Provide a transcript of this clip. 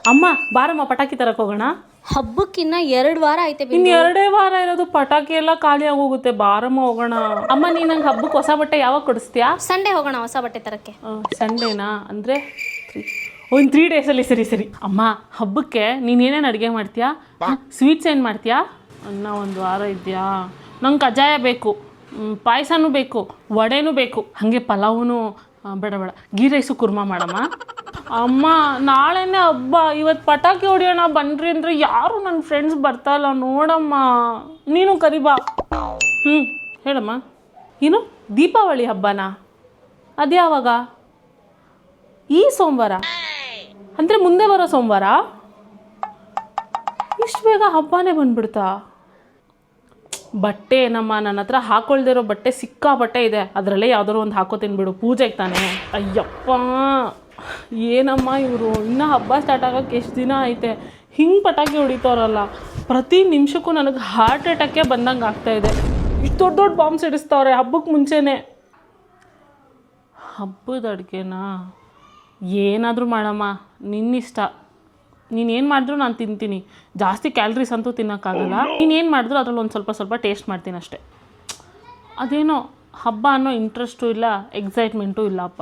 ಅಮ್ಮ ಬಾರಮ್ಮ ಪಟಾಕಿ ತರಕ್ಕೆ ಹೋಗೋಣ. ಹಬ್ಬಕ್ಕಿನ್ನ 2 ವಾರ ಐತೆ. ಇನ್ನು 2 ವಾರ ಇರೋದು, ಪಟಾಕಿ ಎಲ್ಲ ಖಾಲಿ ಆಗೋಗುತ್ತೆ. ಬಾರಮ್ಮ ಹೋಗೋಣ. ಅಮ್ಮ ನೀನು ನಂಗೆ ಹಬ್ಬಕ್ಕೆ ಹೊಸ ಬಟ್ಟೆ ಯಾವಾಗ ಕೊಡಿಸ್ತೀಯಾ? ಸಂಡೇ ಹೋಗೋಣ ಹೊಸ ಬಟ್ಟೆ ತರಕ್ಕೆ. ಸಂಡೇನಾ? ಅಂದರೆ ಒಂದು 3 ಡೇಸಲ್ಲಿ. ಸರಿ ಅಮ್ಮ, ಹಬ್ಬಕ್ಕೆ ನೀನೇನೇನು ಅಡುಗೆ ಮಾಡ್ತೀಯಾ? ಸ್ವೀಟ್ಸ್ ಏನು ಮಾಡ್ತೀಯಾ? ಇನ್ನು 1 ವಾರ ಇದೆಯಾ? ನಂಗೆ ಕಜ್ಜಾಯ ಬೇಕು, ಪಾಯಸನೂ ಬೇಕು, ವಡೆನೂ ಬೇಕು, ಹಾಗೆ ಪಲಾವೂ ಬೇಡ ಗೀ ರೈಸು ಕುರ್ಮಾ ಮಾಡಮ್ಮ. ಅಮ್ಮ ನಾಳೆನೇ ಹಬ್ಬ, ಇವತ್ತು ಪಟಾಕಿ ಹೊಡಿಯೋಣ ಬನ್ನಿರಿ ಅಂದರೆ ಯಾರು ನನ್ನ ಫ್ರೆಂಡ್ಸ್ ಬರ್ತಾಯಿಲ್ಲ ನೋಡಮ್ಮ. ನೀನು ಕರಿಬಾ. ಹೇಳಮ್ಮ. ಏನು ದೀಪಾವಳಿ ಹಬ್ಬನಾ? ಅದು ಯಾವಾಗ? ಈ ಸೋಮವಾರ ಅಂದರೆ ಮುಂದೆ ಬರೋ ಸೋಮವಾರ? ಇಷ್ಟು ಬೇಗ ಹಬ್ಬನೇ ಬಂದ್ಬಿಡ್ತಾ? ಬಟ್ಟೆ ಏನಮ್ಮ, ನನ್ನ ಹತ್ರ ಹಾಕೊಳ್ದಿರೋ ಬಟ್ಟೆ ಸಿಕ್ಕಾಬಟ್ಟೆ ಇದೆ. ಅದರಲ್ಲೇ ಯಾವ್ದಾದ್ರು ಒಂದು ಹಾಕೋತೀನಿ ಬಿಡು, ಪೂಜೆಗೆ ತಾನೆ. ಅಯ್ಯಪ್ಪ ಏನಮ್ಮ ಇವರು, ಇನ್ನೂ ಹಬ್ಬ ಸ್ಟಾರ್ಟ್ ಆಗೋಕ್ಕೆ ಎಷ್ಟು ದಿನ ಐತೆ. ಹಿಂಗೆ ಪಟಾಕಿ ಹೊಡಿತಾರಲ್ಲ, ಪ್ರತಿ ನಿಮಿಷಕ್ಕೂ ನನಗೆ ಹಾರ್ಟ್ ಅಟ್ಯಾಕೇ ಬಂದಂಗೆ ಆಗ್ತಾಯಿದೆ. ಇಷ್ಟು ದೊಡ್ಡ ಬಾಂಬ್ ಸಿಡಿಸ್ತವ್ರೆ ಹಬ್ಬಕ್ಕೆ ಮುಂಚೆನೇ. ಹಬ್ಬದ ಅಡುಗೆನಾ? ಏನಾದರೂ ಮಾಡಮ್ಮ, ನಿನ್ನಿಷ್ಟ. ನೀನೇನು ಮಾಡಿದ್ರು ನಾನು ತಿಂತೀನಿ. ಜಾಸ್ತಿ ಕ್ಯಾಲ್ರೀಸ್ ಅಂತೂ ತಿನ್ನೋಕ್ಕಾಗಲ್ಲ. ನೀನೇನು ಮಾಡಿದ್ರು ಅದ್ರಲ್ಲಿ ಒಂದು ಸ್ವಲ್ಪ ಟೇಸ್ಟ್ ಮಾಡ್ತೀನಿ ಅಷ್ಟೇ. ಅದೇನೋ ಹಬ್ಬ ಅನ್ನೋ ಇಂಟ್ರೆಸ್ಟು ಇಲ್ಲ, ಎಕ್ಸೈಟ್ಮೆಂಟು ಇಲ್ಲಪ್ಪ.